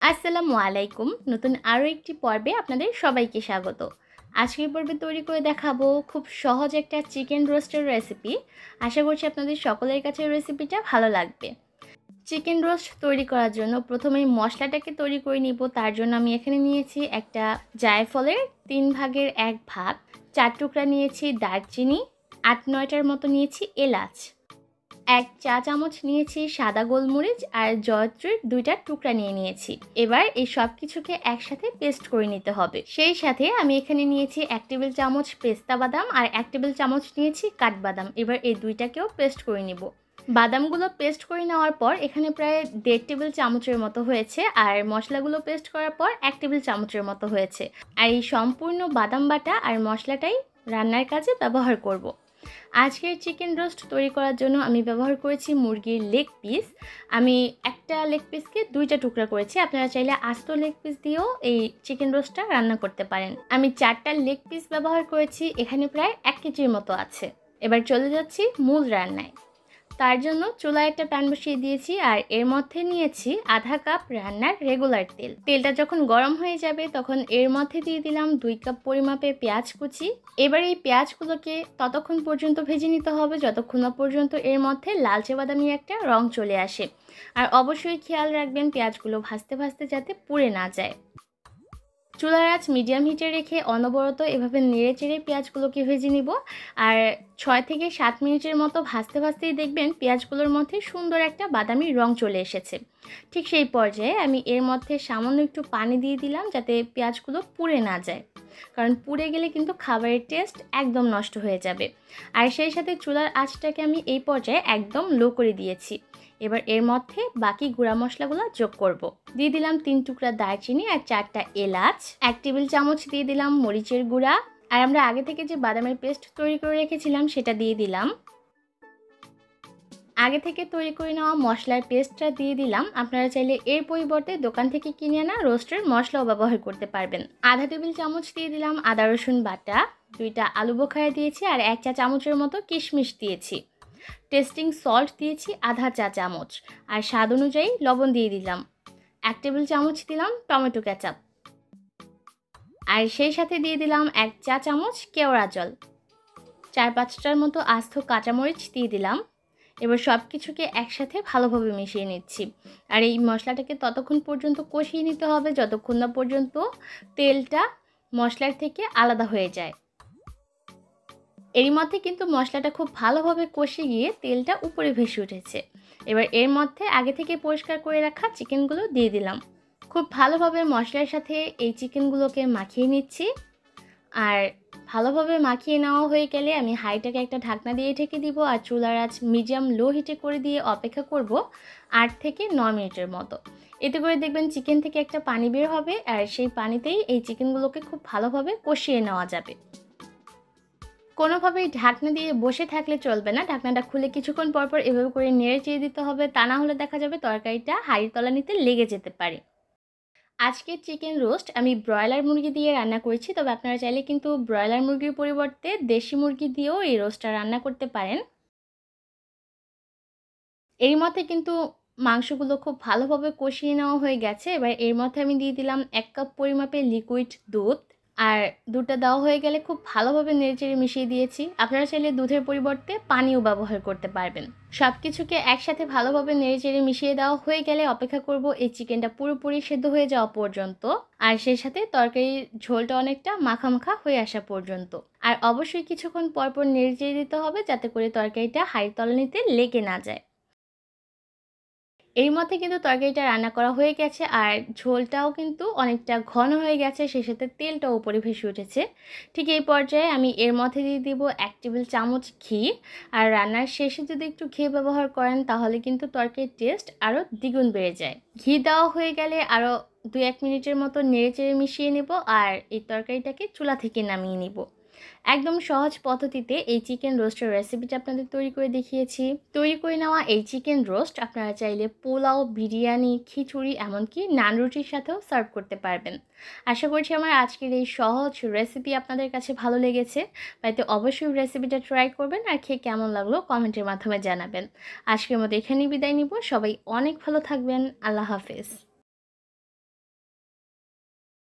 আসসালামু আলাইকুম। নতুন আরও একটি পর্বে আপনাদের সবাইকে স্বাগত। আজকের পর্বে তৈরি করে দেখাবো খুব সহজ একটা চিকেন রোস্টের রেসিপি। আশা করছি আপনাদের সকলের কাছে রেসিপিটা ভালো লাগবে। চিকেন রোস্ট তৈরি করার জন্য প্রথমেই মশলাটাকে তৈরি করে নিব। তার জন্য আমি এখানে নিয়েছি একটা জায়ফলের 3 ভাগের 1 ভাগ, 4 টুকরা নিয়েছি দারচিনি, 8-9টার মতো নিয়েছি এলাচ, 1 চা চামচ নিয়েছি সাদা গোলমরিচ আর জয়ত্রীর 2টা টুকরা নিয়েছি। এবার এই সব কিছুকে একসাথে পেস্ট করে নিতে হবে। সেই সাথে আমি এখানে নিয়েছি 1 টেবিল চামচ পেস্তা বাদাম আর 1 টেবিল চামচ নিয়েছি কাঠবাদাম। এবার এই দুইটাকেও পেস্ট করে নিব। বাদামগুলো পেস্ট করে নেওয়ার পর এখানে প্রায় 1.5 টেবিল চামচের মতো হয়েছে, আর মশলাগুলো পেস্ট করার পর 1 টেবিল চামচের মতো হয়েছে। আর এই সম্পূর্ণ বাদাম বাটা আর মশলাটাই রান্নার কাজে ব্যবহার করব। আজকের চিকেন রোস্ট তৈরি করার জন্য আমি ব্যবহার করেছি মুরগির লেগ পিস। আমি একটা লেগ পিসকে 2টা টুকরা করেছি। আপনারা চাইলে আস্ত লেগ পিস দিয়েও এই চিকেন রোস্টটা রান্না করতে পারেন। আমি 4টা লেগ পিস ব্যবহার করেছি, এখানে প্রায় 1 কেজির মতো আছে। এবার চলে যাচ্ছি মূল রান্নায়। তার জন্য চুলায় একটা প্যান বসিয়ে দিয়েছি আর এর মধ্যে নিয়েছি আধা কাপ রান্নার রেগুলার তেল। তেলটা যখন গরম হয়ে যাবে তখন এর মধ্যে দিয়ে দিলাম 2 কাপ পরিমাপে পেঁয়াজ কুচি। এবার এই পেঁয়াজগুলোকে ততক্ষণ পর্যন্ত ভেজে নিতে হবে যতক্ষণ না পর্যন্ত এর মধ্যে লালচে বাদামি একটা রং চলে আসে। আর অবশ্যই খেয়াল রাখবেন পেঁয়াজগুলো ভাজতে ভাজতে যাতে পুড়ে না যায়। চুলার আঁচ মিডিয়াম হিটে রেখে অনবরত এভাবে নেড়ে চেড়ে পেঁয়াজগুলোকে ভেজে নিব। আর 6 থেকে 7 মিনিটের মতো ভাজতে ভাজতেই দেখবেন পেঁয়াজগুলোর মধ্যে সুন্দর একটা বাদামি রং চলে এসেছে। ঠিক সেই পর্যায়ে আমি এর মধ্যে সামান্য একটু পানি দিয়ে দিলাম যাতে পেঁয়াজগুলো পুড়ে না যায়, কারণ পুড়ে গেলে কিন্তু খাবারের টেস্ট একদম নষ্ট হয়ে যাবে। আর সেই সাথে চুলার আঁচটাকে আমি এই পর্যায়ে একদম লো করে দিয়েছি। এবার এর মধ্যে বাকি গুঁড়া মশলাগুলো যোগ করব। দিয়ে দিলাম 3 টুকরা দারচিনি আর 4টা এলাচ, 1 টেবিল চামচ দিয়ে দিলাম মরিচের গুঁড়া, আর আমরা আগে থেকে যে বাদামের পেস্ট তৈরি করে রেখেছিলাম সেটা দিয়ে দিলাম। আগে থেকে তৈরি করে নেওয়া মশলার পেস্টটা দিয়ে দিলাম। আপনারা চাইলে এর পরিবর্তে দোকান থেকে কিনে আনা রোস্টের মশলাও ব্যবহার করতে পারবেন। আধা টেবিল চামচ দিয়ে দিলাম আদা রসুন বাটা, 2টা আলু বোখারা দিয়েছি আর 1 চা চামচের মতো কিশমিশ দিয়েছি। টেস্টিং সল্ট দিয়েছি আধা চা চামচ, আর স্বাদ অনুযায়ী লবণ দিয়ে দিলাম। 1 টেবিল চামচ দিলাম টমেটো কেচাপ, আর সেই সাথে দিয়ে দিলাম 1 চা চামচ কেওড়া জল। 4-5টার মতো আস্ত কাঁচামরিচ দিয়ে দিলাম। এবার সব কিছুকে একসাথে ভালোভাবে মিশিয়ে নিচ্ছি। আর এই মশলাটাকে ততক্ষণ পর্যন্ত কষিয়ে নিতে হবে যতক্ষণ না পর্যন্ত তেলটা মশলার থেকে আলাদা হয়ে যায়। এরই মধ্যে কিন্তু মশলাটা খুব ভালোভাবে কষে গিয়ে তেলটা উপরে ভেসে উঠেছে। এবার এর মধ্যে আগে থেকে পরিষ্কার করে রাখা চিকেনগুলো দিয়ে দিলাম। খুব ভালোভাবে মশলার সাথে এই চিকেনগুলোকে মাখিয়ে নিচ্ছি। আর ভালোভাবে মাখিয়ে নেওয়া হয়ে গেলে আমি হাঁড়িটাকে একটা ঢাকনা দিয়ে ঢেকে দিব আর চুলার আঁচ মিডিয়াম লো হিটে করে দিয়ে অপেক্ষা করব 8 থেকে 9 মিনিটের মতো। এতে করে দেখবেন চিকেন থেকে একটা পানি বের হবে, আর সেই পানিতেই এই চিকেনগুলোকে খুব ভালোভাবে কষিয়ে নেওয়া যাবে। কোনোভাবেই ঢাকনা দিয়ে বসে থাকলে চলবে না, ঢাকনাটা খুলে কিছুক্ষণ পরপর এভাবে করে নেড়ে চেড়ে দিতে হবে, তা না হলে দেখা যাবে তরকারিটা হাঁড়ির তলানিতে লেগে যেতে পারে। আজকের চিকেন রোস্ট আমি ব্রয়লার মুরগি দিয়ে রান্না করেছি, তবে আপনারা চাইলে কিন্তু ব্রয়লার মুরগির পরিবর্তে দেশি মুরগি দিয়েও এই রোস্টটা রান্না করতে পারেন। এর মধ্যে কিন্তু মাংসগুলো খুব ভালোভাবে কষিয়ে নেওয়া হয়ে গেছে। এবার এর মধ্যে আমি দিয়ে দিলাম 1 কাপ পরিমাপে লিকুইড দুধ, আর দুধটা দেওয়া হয়ে গেলে খুব ভালোভাবে নেড়েচেড়ে মিশিয়ে দিয়েছি। আপনারা চাইলে দুধের পরিবর্তে পানিও ব্যবহার করতে পারবেন। সব কিছুকে একসাথে ভালোভাবে নেড়েচেড়ে মিশিয়ে দেওয়া হয়ে গেলে অপেক্ষা করব এই চিকেনটা পুরোপুরি সেদ্ধ হয়ে যাওয়া পর্যন্ত, আর সেই সাথে তরকারির ঝোলটা অনেকটা মাখা মাখা হয়ে আসা পর্যন্ত। আর অবশ্যই কিছুক্ষণ পরপর নেড়েচেড়ে দিতে হবে যাতে করে তরকারিটা হাঁড়ির তলানিতে লেগে না যায়। এর মধ্যে কিন্তু তরকারিটা রান্না করা হয়ে গেছে, আর ঝোলটাও কিন্তু অনেকটা ঘন হয়ে গেছে, সেই সাথে তেলটাও উপরে ভেসে উঠেছে। ঠিক এই পর্যায়ে আমি এর মধ্যে দিয়ে দিব 1 টেবিল চামচ ঘি। আর রান্নার শেষে যদি একটু ঘি ব্যবহার করেন তাহলে কিন্তু তরকারির টেস্ট আরও দ্বিগুণ বেড়ে যায়। ঘি দেওয়া হয়ে গেলে আরও 2-1 মিনিটের মতো নেড়েচেড়ে মিশিয়ে নেব, আর এই তরকারিটাকে চুলা থেকে নামিয়ে নিব। একদম সহজ পদ্ধতিতে এই চিকেন রোস্টের রেসিপিটা আপনাদের তৈরি করে দেখিয়েছি। তৈরি করে নেওয়া এই চিকেন রোস্ট আপনারা চাইলে পোলাও, বিরিয়ানি, খিচুড়ি, এমনকি নান রুটির সাথেও সার্ভ করতে পারবেন। আশা করছি আমার আজকের এই সহজ রেসিপি আপনাদের কাছে ভালো লেগেছে। তাইতে অবশ্যই রেসিপিটা ট্রাই করবেন, আর খেয়ে কেমন লাগলো কমেন্টের মাধ্যমে জানাবেন। আজকের মতো এখানেই বিদায় নিব। সবাই অনেক ভালো থাকবেন। আল্লাহ হাফেজ।